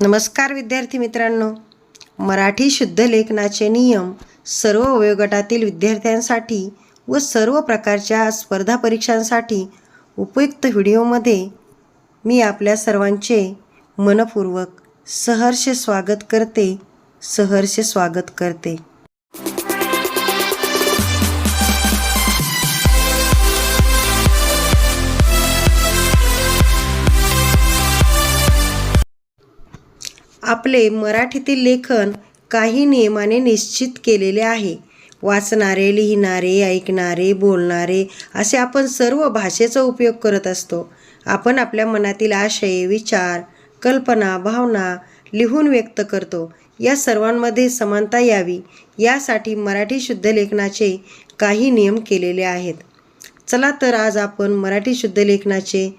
नमस्कार विद्यार्थी मित्रांनो, मराठी शुद्ध लेखनाचे नियम सर्व वयोगटातील विद्यार्थ्यांसाठी व सर्व प्रकारच्या स्पर्धा परीक्षांसाठी उपयुक्त व्हिडिओमध्ये मी आपल्या सर्वांचे मनपूर्वक सहर्ष स्वागत करते। आपले मराठीतील लेखन काही नियमाने निश्चित केलेले आहे। वाचणारे, लिहिणारे, ऐकणारे, बोलणारे असे आपण सर्व भाषेचा उपयोग करत असतो। आपण आपल्या मनातील आशय, विचार, कल्पना, भावना लिहून व्यक्त करतो। या सर्वांमध्ये समानता यावी यासाठी मराठी शुद्ध लेखनाचे काही नियम केलेले आहेत। चला तर आज आपण मराठी शुद्ध लेखनाचे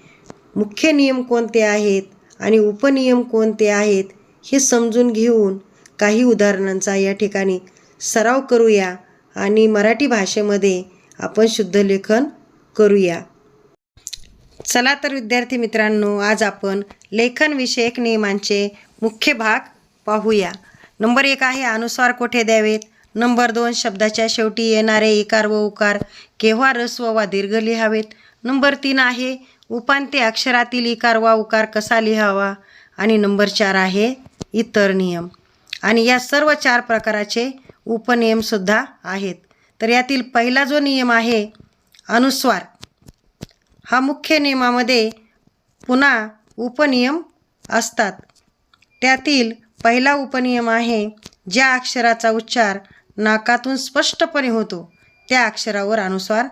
मुख्य नियम कोणते आहेत आणि उपनियम कोणते आहेत हे समजून घेऊन काही उदाहरणांचा या ठिकाणी सराव करूया आणि मराठी भाषेमध्ये आपण शुद्ध लेखन करूया। चला तर विद्यार्थी मित्रांनो, आज आपण लेखन विषयक नियमांचे मुख्य भाग पाहूया। नंबर 1 आहे अनुस्वार कोठे द्यावेत। नंबर 2 शब्दाच्या शेवटी येणारे इकार व उकार केव्हा ऱ्हस्व वा दीर्घ लिहावेत। नंबर 3 आहे उपांत्य अक्षरातील इकार वा उकार कसा लिहावा। आणि नंबर 4 आहे इतर नियम। आणि या सर्व 4 प्रकाराचे उपनियम सुद्धा आहेत। तर यातील पहिला जो नियम आहे अनुस्वार, हा मुख्य नियमामध्ये पुन्हा उपनियम असतात। त्यातील पहिला उपनियम आहे ज्या अक्षराचा उच्चार नाकातून स्पष्टपणे होतो त्या अक्षरावर अनुस्वार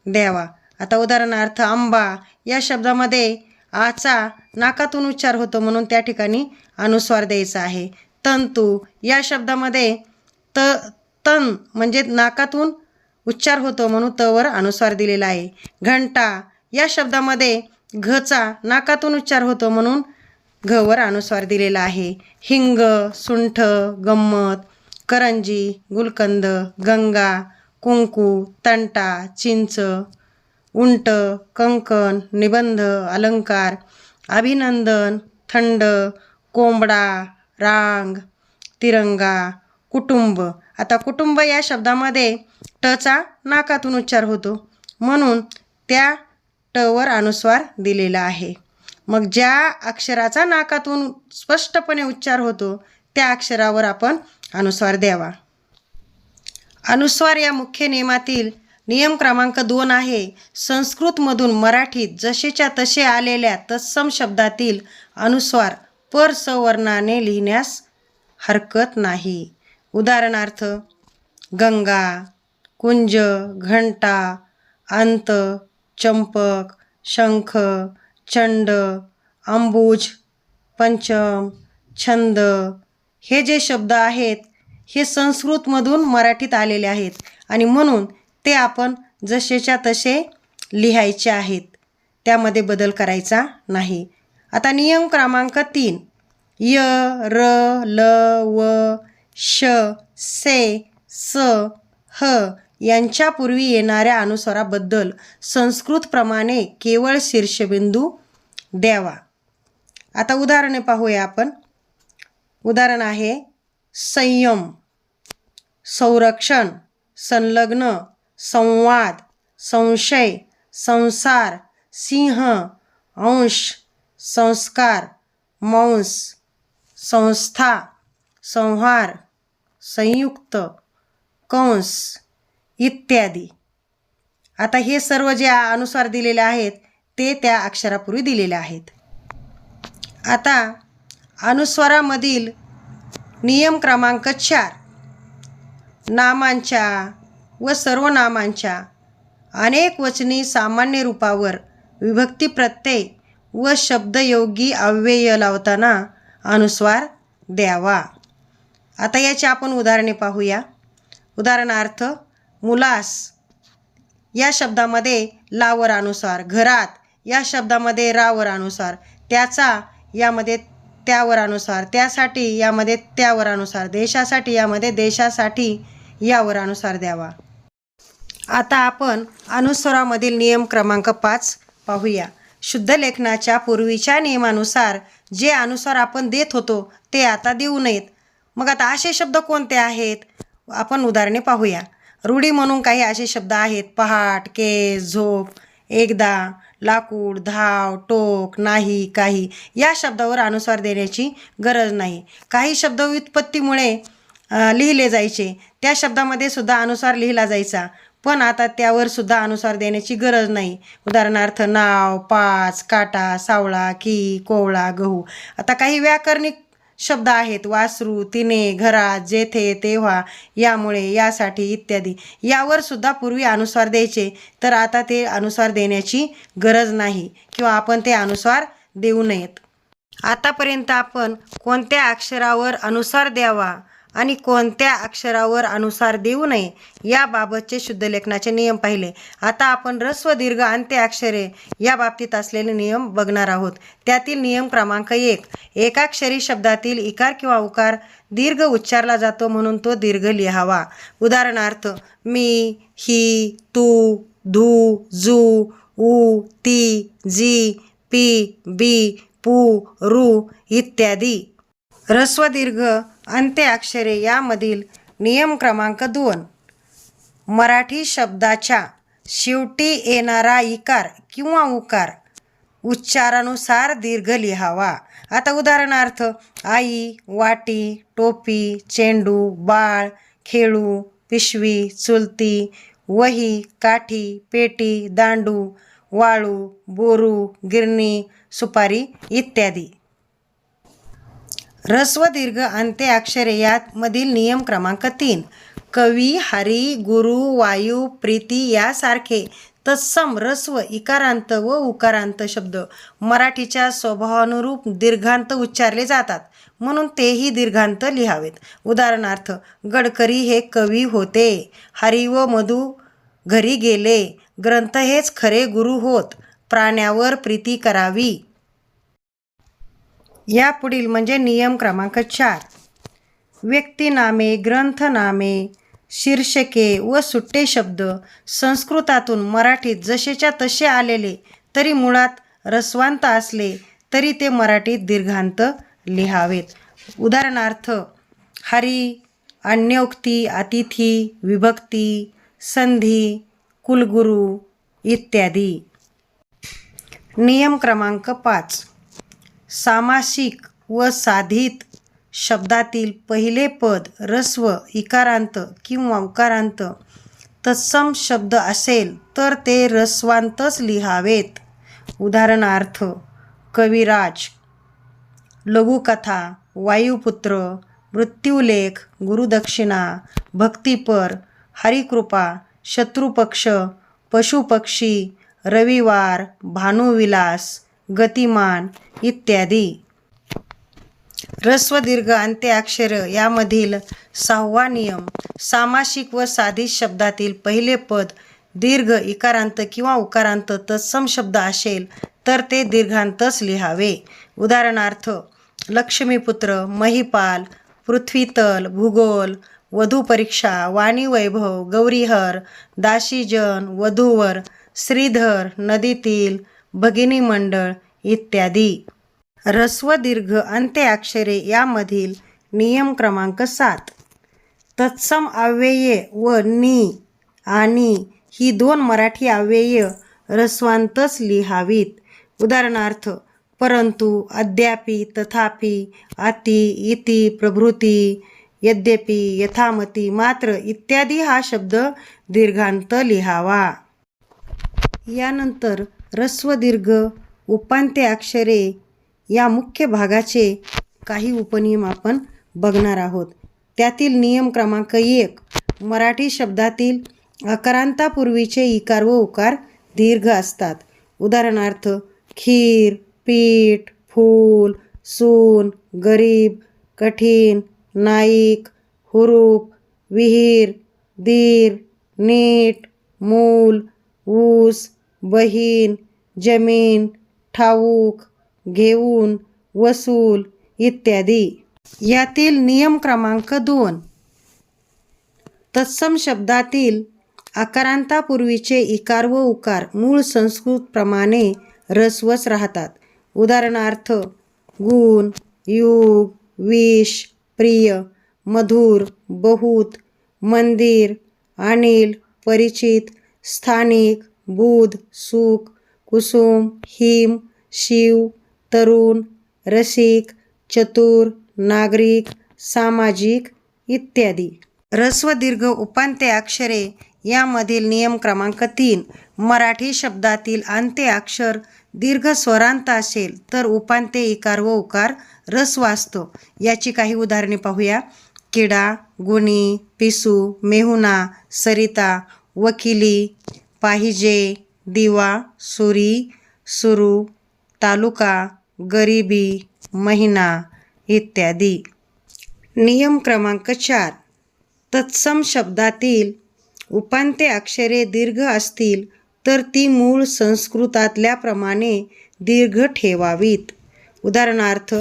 द्यावा। आता उदाहरणार्थ आंबा या शब्दामध्ये आचा नाकातून उच्चार होतो म्हणून त्या ठिकाणी अनुस्वार द्यायचा आहे। तंतू या शब्दामध्ये तन म्हणजे नाकातून उच्चार होतो म्हणून तवर अनुस्वार दिलेला आहे। घंटा या शब्दामध्ये घचा नाकातून उच्चार होतो म्हणून घवर अनुस्वार दिलेला आहे। हिंग, सुंठ, गंमत, करंजी, गुलकंद, गंगा, कुंकू, तंटा, चिंच, उंट, कंकण, निबंध, अलंकार, अभिनंदन, थंड, कोंबडा, रांग, तिरंगा, कुटुंब। आता कुटुंब या शब्दामध्ये टचा नाकातून उच्चार होतो म्हणून त्या टवर अनुस्वार दिलेला आहे। मग ज्या अक्षराचा नाकातून स्पष्टपणे उच्चार होतो त्या अक्षरावर आपण अनुस्वार द्यावा। अनुस्वार या मुख्य नियमातील नियम क्रमांक 2 आहे संस्कृतमधून मराठीत जसेच्या तसे आलेल्या तत्सम शब्दातील अनुस्वार पर सवर्णाने लिहिण्यास हरकत नाही। उदाहरणार्थ गंगा, कुंज, घंटा, अंत, चंपक, शंख, चंड, अंबुज, पंचम, छंद हे जे शब्द आहेत हे संस्कृतमधून मराठीत आलेले आहेत आणि म्हणून ते आपण जसेच्या तसे लिहायचे आहेत, त्यामध्ये बदल करायचा नाही। आता नियम क्रमांक 3 य, र, ल, व, श, से, स, ह यांच्यापूर्वी येणाऱ्या अनुस्वाराबद्दल संस्कृतप्रमाणे केवळ शीर्षबिंदू द्यावा। आता उदाहरणे पाहूया आपण। उदाहरण आहे संयम, संरक्षण, संलग्न, संवाद, संशय, संसार, सिंह, अंश, संस्कार, मांस, संस्था, संहार, संयुक्त, कंस इत्यादी। आता हे सर्व जे अनुस्वार दिलेले आहेत ते त्या अक्षरापूर्वी दिलेले आहेत। आता अनुस्वारामधील नियम क्रमांक 4 नामांच्या व सर्वनामांच्या अनेक वचनी सामान्य रूपावर विभक्ती प्रत्यय व शब्दयोगी अव्यय लावताना अनुस्वार द्यावा। आता याची आपण उदाहरणे पाहूया। उदाहरणार्थ मुलास या शब्दामध्ये लावर अनुस्वार, घरात या शब्दामध्ये रावर अनुस्वार, त्याचा यामध्ये त्यावर अनुस्वार, त्यासाठी यामध्ये त्यावर अनुस्वार, देशासाठी यामध्ये देशासाठी यावर अनुस्वार द्यावा। आता आपण अनुस्वारामधील नियम क्रमांक 5 पाहूया। शुद्ध लेखनाच्या पूर्वीच्या नियमानुसार जे अनुस्वार आपण देत होतो ते आता देऊ नयेत. मग आता असे शब्द कोणते आहेत? आपण उदाहरणे पाहूया. रूढी म्हणून काही असे शब्द आहेत: पहाट, केस, झोप, एकदा, लाकूड, धाव, टोक, नाही, काही. या शब्दावर अनुस्वार देण्याची गरज नाही. काही शब्द व्युत्पत्तीमुळे लिहिले जायचे, त्या शब्दामध्ये सुद्धा अनुस्वार लिहिला जायचा, पण आता त्यावर सुद्धा अनुस्वार देण्याची गरज नाही. उदाहरणार्थ नाव, पाच, काटा, सावळा, की, कोवळा, गहू. आता काही व्याकरणिक शब्द आहेत: वासरू, तिने, घरात, जेथे, तेव्हा, यामुळे, यासाठी इत्यादी. यावर सुद्धा पूर्वी अनुस्वार द्यायचे, तर आता ते अनुस्वार देण्याची गरज नाही किंवा आपण ते अनुस्वार देऊ नयेत. आतापर्यंत आपण कोणत्या अक्षरावर अनुस्वार द्यावा आणि कोणत्या अक्षरावर अनुस्वार देऊ नये याबाबतचे शुद्धलेखनाचे नियम पाहिले. आता आपण ऱ्हस्व, दीर्घ, अंत्य अक्षरे या बाबतीत असलेले नियम बघणार आहोत. त्यातील नियम क्रमांक 1: एकाक्षरी शब्दातील इकार किंवा उकार दीर्घ उच्चारला जातो म्हणून तो दीर्घ लिहावा. उदाहरणार्थ मी, ही, तू, धू, जू, ऊ, ती, जी, पी, बी, पू, रू इत्यादी. ऱ्हस्व, दीर्घ, अंत्य अक्षरे यामधील नियम क्रमांक 2: मराठी शब्दाच्या शेवटी येणारा इकार किंवा उकार उच्चारानुसार दीर्घ लिहावा. आता उदाहरणार्थ आई, वाटी, टोपी, चेंडू, बाळ, खेळू, पिशवी, चुलती, वही, काठी, पेटी, दांडू, वाळू, बोरू, गिरणी, सुपारी इत्यादी. ऱ्हस्व, दीर्घ, अंत्य अक्षरे यामधील नियम क्रमांक 3: कवी, हरी, गुरु, वायू, प्रीती यासारखे तत्सम ऱ्हस्व, इकारांत व उकारांत शब्द मराठीच्या स्वभावानुरूप दीर्घांत उच्चारले जातात म्हणून तेही दीर्घांत लिहावेत. उदाहरणार्थ गडकरी हे कवी होते, हरी व मधू घरी गेले, ग्रंथ हेच खरे गुरु होत, प्राण्यावर प्रीती करावी. यापुढील म्हणजे नियम क्रमांक 4: व्यक्तिनामे, ग्रंथनामे, शीर्षके व सुट्टे शब्द संस्कृतातून मराठीत जसेच्या तसे आलेले तरी मुळात ऱ्हस्वांत असले तरी ते मराठीत दीर्घांत लिहावेत. उदाहरणार्थ हरी, अन्योक्ती, अतिथी, विभक्ती, संधी, कुलगुरू इत्यादी. नियम क्रमांक 5: सामासिक व साधित शब्दातील पहिले पद ऱ्हस्व, इकारांत किंवा उकारांत तत्सम शब्द असेल तर ते ऱ्हस्वांतच लिहावेत. उदाहरणार्थ कविराज, लघुकथा, वायुपुत्र, मृत्युलेख, गुरुदक्षिणा, भक्तिपर, हरिकृपा, शत्रुपक्ष, पशुपक्षी, रविवार, भानुविलास, गतिमान इत्यादी. ऱ्हस्व, दीर्घ, अंत्य अक्षर यामधील 6वा नियम: सामासिक व साधित शब्दातील पहिले पद दीर्घ, इकारांत किंवा उकारांत तत्सम शब्द असेल तर ते दीर्घांतच लिहावे. उदाहरणार्थ लक्ष्मीपुत्र, महिपाल, पृथ्वीतल, भूगोल, वधूपरीक्षा, वाणीवैभव, गौरीहर, दासीजन, वधूवर, श्रीधर, नदीतील, भगिनी मंडळ इत्यादी. ऱ्हस्व, दीर्घ, अंत्य अक्षरे यामधील नियम क्रमांक 7: तत्सम अव्यये व नी आणि ही 2 मराठी अव्यये ऱ्हस्वांतच लिहावीत. उदाहरणार्थ परंतु, अद्यापि, तथापि, अति, इति, प्रभृती, यद्यपि, यथामती, मात्र इत्यादी हा शब्द दीर्घांत लिहावा. यानंतर ऱ्हस्व, दीर्घ, उपांत्य अक्षरे या मुख्य भागाचे काही उपनियम आपण बघणार आहोत. त्यातील नियम क्रमांक 1: मराठी शब्दातील अकारांतापूर्वीचे इकार व उकार दीर्घ असतात. उदाहरणार्थ खीर, पीठ, फूल, सून, गरीब, कठीण, नाईक, हुरूप, विहीर, दीर, नीट, मूल, ऊस, बहीण, जमीन, ठाऊक, घेऊन, वसूल इत्यादी. यातील नियम क्रमांक 2: तत्सम शब्दातील आकारांतापूर्वीचे इकार व उकार मूळ संस्कृत प्रमाणे ऱ्हस्वच राहतात. उदाहरणार्थ गुण, युग, विष, प्रिय, मधुर, बहुत, मंदिर, अनिल, परिचित, स्थानिक, बुध, सुख, कुसुम, हिम, शिव, तरुण, रसिक, चतुर, नागरिक, सामाजिक इत्यादी. ऱ्हस्व दीर्घ उपांत्य अक्षरे यामधील नियम क्रमांक 3. मराठी शब्दातील अंत्य अक्षर दीर्घ स्वरांत असेल तर उपांत्य इकार व उकार ऱ्हस्व असतो. याची काही उदाहरणे पाहूया. किडा, गुणी, पिसू, मेहुणा, सरिता, वकिली, पाहिजे, दिवा, सुरी, सुरू, तालुका, गरिबी, महिना इत्यादी. नियम क्रमांक 4. तत्सम शब्दातील उपांत्य अक्षरे दीर्घ असतील तर ती मूळ संस्कृतातल्याप्रमाणे दीर्घ ठेवावीत. उदाहरणार्थ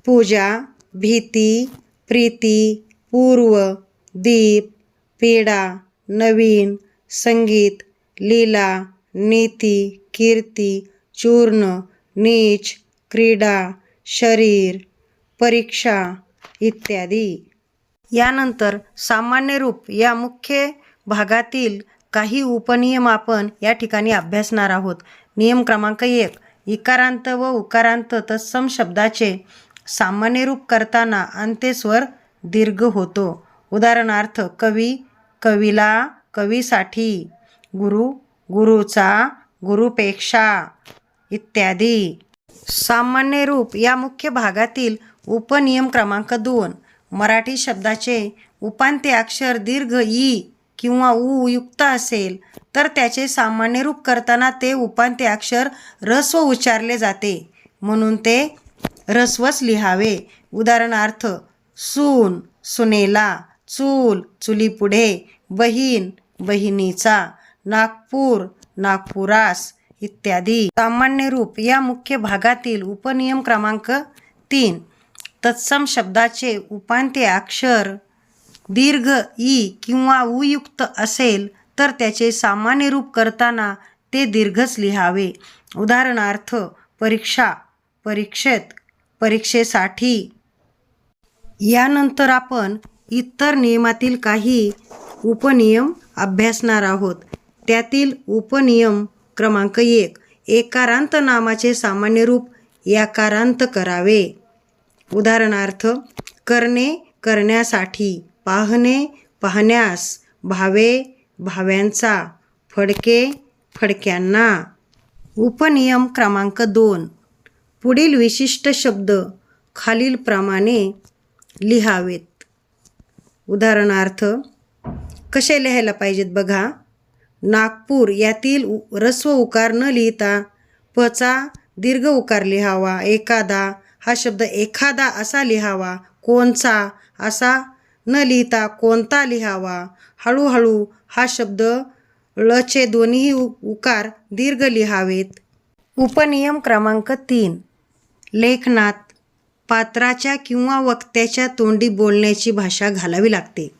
पूजा, भीती, प्रीती, पूर्व, दीप, पेढा, नवीन, संगीत, लीला, नीती, कीर्ती, चूर्ण, नीच, क्रीडा, शरीर, परीक्षा इत्यादी. यानंतर सामान्य रूप या मुख्य भागातील काही उपनियम आपण या ठिकाणी अभ्यासणार आहोत. नियम क्रमांक 1. इकारांत व उकारांत तत्सम शब्दाचे सामान्य रूप करताना अंत्यस्वर दीर्घ होतो. उदाहरणार्थ कवी, कवीला, कवीसाठी, गुरु, गुरुचा, गुरुपेक्षा इत्यादी. सामान्य रूप या मुख्य भागातील उपनियम क्रमांक 2. मराठी शब्दाचे उपांत्य अक्षर दीर्घ ई किंवा उ युक्त असेल तर त्याचे सामान्य रूप करताना ते उपांत्य अक्षर ऱ्हस्व उच्चारले जाते, म्हणून ते ऱ्हस्वच लिहावे. उदाहरणार्थ सून, सुनेला, चूल, चुलीपुढे, बहीण, बहिणीचा, नागपूर, नागपुरास इत्यादी. सामान्य रूप या मुख्य भागातील उपनियम क्रमांक 3. तत्सम शब्दाचे उपांत्य अक्षर दीर्घ ई किंवा उ युक्त असेल तर त्याचे सामान्य रूप करताना ते दीर्घच लिहावे. उदाहरणार्थ परीक्षा, परीक्षेत, परीक्षेसाठी. यानंतर आपण इतर नियमातील काही उपनियम अभ्यासणार आहोत. त्यातील उपनियम क्रमांक 1. एकारांत नामाचे सामान्य रूप याकारांत करावे. उदाहरणार्थ करणे, करण्यासाठी, पाहणे, पाहण्यास, भावे, भाव्यांचा, फडके, फडक्यांना. उपनियम क्रमांक 2. पुढील विशिष्ट शब्द खालीलप्रमाणे लिहावेत. उदाहरणार्थ कसे लिहायला पाहिजेत बघा. नागपूर यातील ऱ्हस्व उकार न लिहिता पचा दीर्घ उकार लिहावा. एखादा हा शब्द एखादा असा लिहावा. कोणचा असा न लिहिता कोणता लिहावा. हळूहळू हा शब्द ळचे दोन्ही उकार दीर्घ लिहावेत. उपनियम क्रमांक 3. लेखनात पात्राच्या किंवा वक्त्याच्या तोंडी बोलण्याची भाषा घालावी लागते.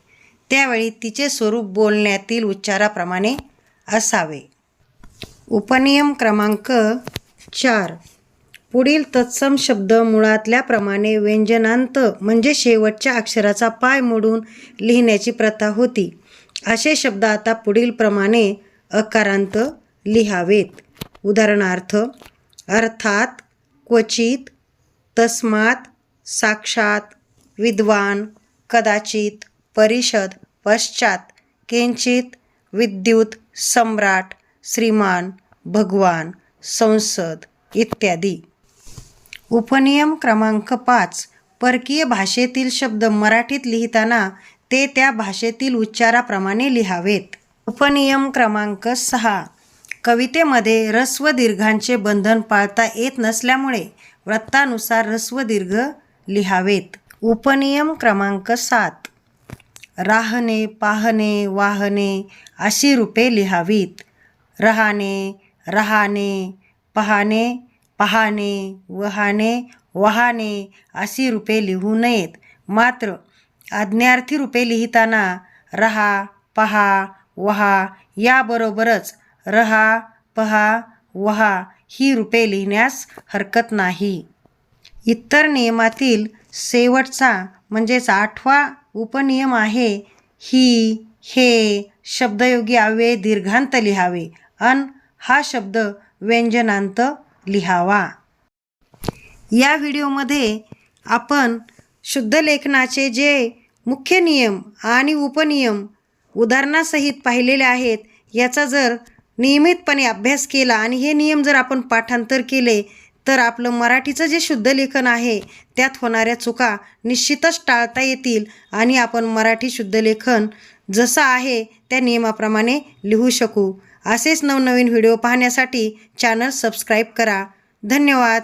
त्यावेळी तिचे स्वरूप बोलण्यातील उच्चाराप्रमाणे असावे. उपनियम क्रमांक 4. पुढील तत्सम शब्द मुळातल्याप्रमाणे व्यंजनांत म्हणजे शेवटच्या अक्षराचा पाय मोडून लिहिण्याची प्रथा होती. असे शब्द आता पुढीलप्रमाणे अकारांत लिहावेत. उदाहरणार्थ अर्थात, क्वचित, तस्मात, साक्षात, विद्वान, कदाचित, परिषद, पश्चात, किंचित, विद्युत, सम्राट, श्रीमान, भगवान, संसद इत्यादी. उपनियम क्रमांक 5. परकीय भाषेतील शब्द मराठीत लिहिताना ते त्या भाषेतील उच्चाराप्रमाणे लिहावेत. उपनियम क्रमांक 6. कवितेमध्ये ऱ्हस्व दीर्घांचे बंधन पाळता येत नसल्यामुळे वृत्तानुसार ऱ्हस्व दीर्घ लिहावेत. उपनियम क्रमांक 7. राहणे, पाहणे, वाहणे अशी रूपे लिहावीत. रहाणे, रहाणे, पहाणे, पहाणे, वहाणे, वहाणे अशी रूपे लिहू नयेत. मात्र आज्ञार्थी रूपे लिहिताना रहा, पहा, वहा याबरोबरच रहा, पहा, वहा ही रूपे लिहिण्यास हरकत नाही. इतर नियमातील शेवटचा म्हणजेच 8वा उपनियम आहे ही, हे शब्दयोगी अव्यय दीर्घांत लिहावे अन हा शब्द व्यंजनांत लिहावा. या व्हिडिओमध्ये आपण शुद्ध लेखनाचे जे मुख्य नियम आणि उपनियम उदाहरणासहित पाहिलेले आहेत. याचा जर नियमितपणे अभ्यास केला आणि हे नियम जर आपण पाठांतर केले तर आपलं मराठीचं जे शुद्ध लेखन आहे त्यात होणाऱ्या चुका निश्चितच टाळता येतील आणि आपण मराठी शुद्ध लेखन जसं आहे त्या नियमाप्रमाणे लिहू शकू. असेच नवनवीन व्हिडिओ पाहण्यासाठी चॅनल सबस्क्राईब करा. धन्यवाद.